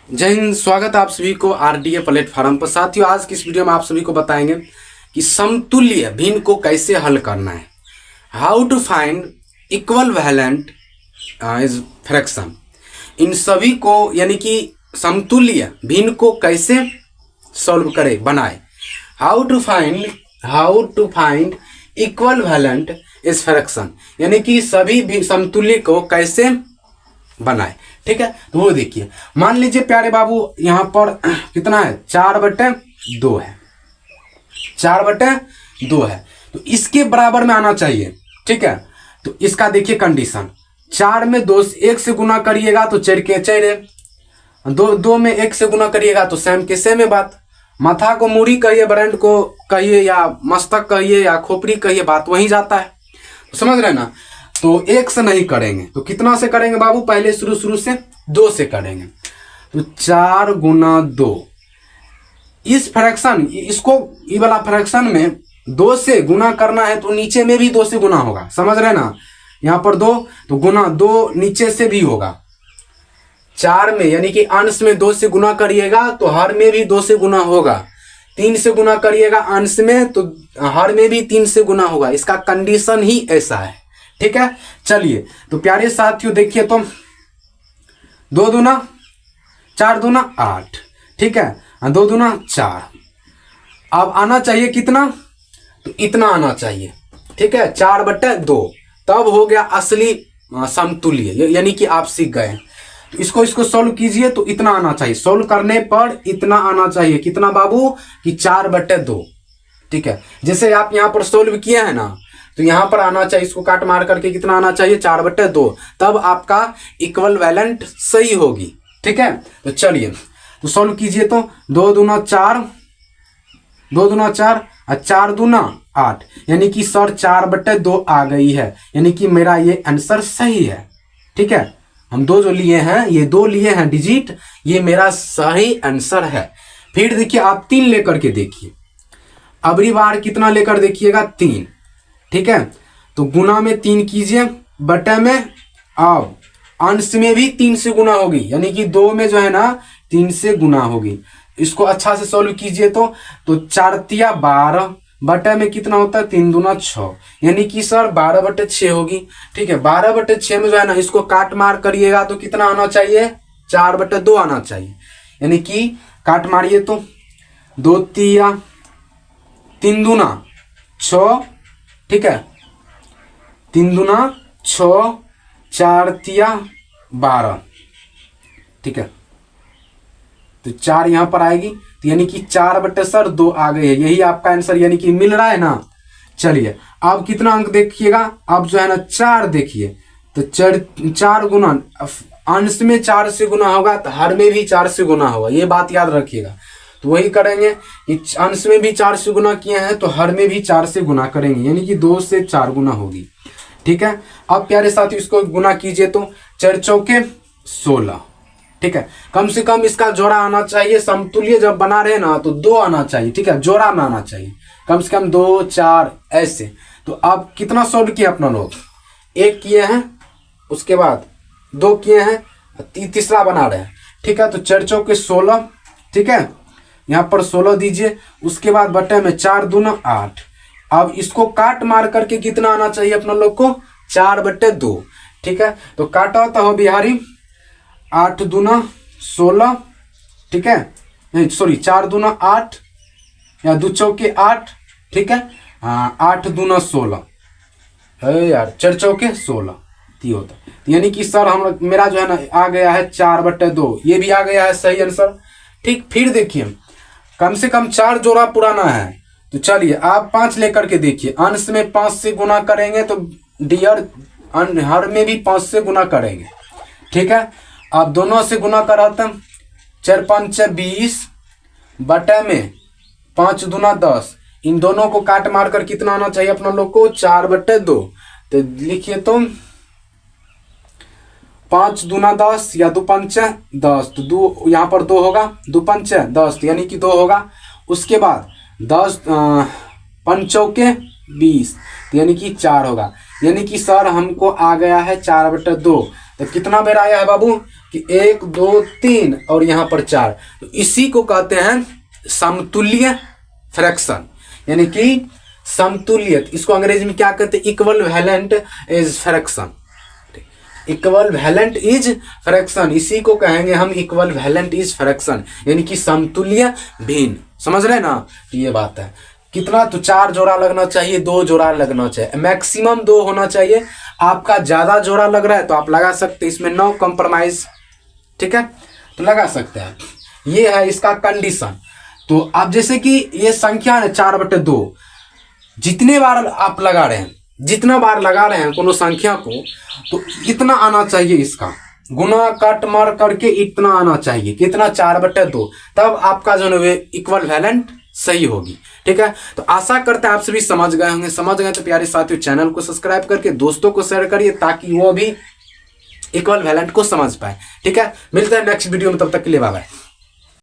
जय हिंद। स्वागत है आप सभी को आरडीए प्लेटफॉर्म पर। साथियों, आज की इस वीडियो में आप सभी को बताएंगे कि समतुल्य भिन्न को कैसे हल करना है। How to find equivalent is fraction. इन सभी को यानी कि समतुल्य भिन्न को कैसे सॉल्व करे बनाए। How to find equivalent is fraction, यानी कि सभी भी समतुल्य को कैसे बनाए। ठीक है, तो वो देखिए, मान लीजिए प्यारे बाबू यहां पर कितना है, 4/2 है। 4/2 है तो इसके बराबर में आना चाहिए। ठीक है, तो इसका देखिए कंडीशन, 4 में 2 1 से गुना करिएगा तो 4 के 4 है, 2 में 1 से गुना करिएगा तो सेम के सेम है बात। माथा को मूड़ी कहिए, ब्रेंड को कहिए, या मस्तक कहिए, या खोपड़ी कहिए, बात वहीं जाता है। तो समझ रहे ना। तो 1 से नहीं करेंगे तो कितना से करेंगे बाबू, पहले शुरू से 2 से करेंगे। तो 4 गुना 2, इस फ्रैक्शन इसको ये वाला फ्रैक्शन में 2 से गुना करना है तो नीचे में भी 2 से गुना होगा। समझ रहे ना, यहां पर 2 तो गुना 2 नीचे से भी होगा। 4 में यानी कि अंश में 2 से गुना करिएगा तो हर में भी 2 से गुना होगा। 3 से गुना करिएगा अंश में तो हर में भी 3 से गुना होगा। इसका कंडीशन ही ऐसा है। ठीक है, चलिए तो प्यारे साथियों देखिए, तो 2 दूना 4 दूना 8। ठीक है, 2 दूना 4। अब आना चाहिए कितना, तो इतना आना चाहिए। ठीक है, 4/2 तब हो गया असली समतुल्य, यानी कि आप सीख गए। तो इसको सोल्व कीजिए तो इतना आना चाहिए। सोल्व करने पर इतना आना चाहिए, कितना बाबू, कि 4/2। ठीक है, जैसे आप यहां पर सोल्व किए हैं ना, तो यहां पर आना चाहिए, इसको काट मार करके कितना आना चाहिए, 4/2, तब आपका इक्वल वैलेंट सही होगी। ठीक है, तो चलिए तो सोल्व कीजिए। तो 2 दूना 4, 2 दूना 4 और 4 दूना 8, यानी कि सर 4/2 आ गई है, यानी कि मेरा ये आंसर सही है। ठीक है, हम 2 जो लिए हैं, ये 2 लिए हैं डिजिट, ये मेरा सही आंसर है। फिर देखिए आप 3 लेकर के देखिए, अबरी बार कितना लेकर देखिएगा, 3। ठीक है, तो गुना में 3 कीजिए, बटे में अब अंश में भी 3 से गुना होगी, यानी कि 2 में जो है ना 3 से गुना होगी। इसको अच्छा से सॉल्व कीजिए तो 4 12, बटे में कितना होता है, 3 दूना 6, यानी कि सर 12/6 होगी। ठीक है, 12/6 में जो है ना, इसको काट मार करिएगा तो कितना आना चाहिए, 4/2 आना चाहिए, यानी कि काट मारिए तो 2 तिया 3 दूना 6। ठीक है, 3 दूना 6, 4 तिया 12। ठीक है, तो 4 यहां पर आएगी, तो यानी कि 4/2 आ गई है, यही आपका आंसर यानी कि मिल रहा है ना। चलिए अब कितना अंक देखिएगा, अब जो है ना 4 देखिए, तो 4 गुना अंश में 4 से गुना होगा तो हर में भी 4 से गुना होगा, ये बात याद रखिएगा। तो वही करेंगे कि अंश में भी 4 से गुना किए हैं तो हर में भी 4 से गुना करेंगे, यानी कि 2 से 4 गुना होगी। ठीक है, अब प्यारे साथियों इसको गुना कीजिए तो 4 चौके 16। ठीक है, कम से कम इसका जोड़ा आना चाहिए। समतुल्य जब बना रहे ना तो 2 आना चाहिए। ठीक है, जोड़ा में आना चाहिए, कम से कम 2 4 ऐसे। तो अब कितना सोल्व किया अपना लोग, 1 किए हैं, उसके बाद 2 किए हैं, तीसरा बना रहे हैं। ठीक है, तो 4 चौके 16। ठीक है, यहाँ पर 16 दीजिए, उसके बाद बटे में 4 दूना 8। अब इसको काट मार करके कितना आना चाहिए अपना लोग को, 4/2। ठीक है, तो काटा होता हो बिहारी, 8 दूना 16। ठीक है, नहीं सॉरी, 4 दूना 8 या 2 चौके 8। ठीक है, 8 दूना 16 है यार, 4 चौके 16 ती होता, यानी कि सर हम मेरा जो है ना आ गया है 4/2, ये भी आ गया है सही आंसर। ठीक, फिर देखिए कम से कम 4 जोड़ा पुराना है, तो चलिए आप 5 लेकर के देखिए, अंश में 5 से गुना करेंगे तो डियर हर में भी 5 से गुना करेंगे। ठीक है, अब दोनों से गुना कराते हैं, 4 5 20, बटे में 5 दूना 10। इन दोनों को काट मार कर कितना आना चाहिए अपना लोग को, 4/2। तो लिखिए तो 5 दूना 10 या 2 5 10, तो 2 यहाँ पर 2 होगा, 2 5 10, यानी कि 2 होगा। उसके बाद 10 5 चौके 20, यानी कि 4 होगा, यानी कि सर हमको आ गया है 4/2। तो कितना बेर आया है बाबू, कि 1 2 3 और यहाँ पर 4, तो इसी को कहते हैं समतुल्य फ्रैक्शन, यानी कि समतुल्य। इसको अंग्रेजी में क्या कहते हैं? Equivalent is fraction. Equivalent is fraction, इसी को कहेंगे हम इक्वल वैलेंट इज फ्रैक्शन, यानी कि समतुल्य भिन्न। समझ रहे ना? तो ये बात है। कितना? तो 4 जोड़ा लगना चाहिए, 2 जोड़ा लगना चाहिए, मैक्सिमम 2 होना चाहिए। आपका ज्यादा जोड़ा लग रहा है तो आप लगा सकते हैं, इसमें नो कंप्रोमाइज। ठीक है, तो लगा सकते हैं। ये है इसका कंडीशन। तो आप जैसे कि ये संख्या है 4/2, जितने बार आप लगा रहे हैं, जितना बार लगा रहे हैं कोनो संख्या को, तो इतना आना चाहिए, इसका गुना काट मार करके इतना आना चाहिए। कितना? 4/2, तब आपका जो है इक्वल वैलेंट सही होगी। ठीक है, तो आशा करते हैं आप सभी समझ गए होंगे। समझ गए तो प्यारे साथियों चैनल को सब्सक्राइब करके दोस्तों को शेयर करिए, ताकि वो भी इक्वल वैलेंट को समझ पाए। ठीक है, मिलते हैं नेक्स्ट वीडियो में, तब तक के लिए बाय बाय।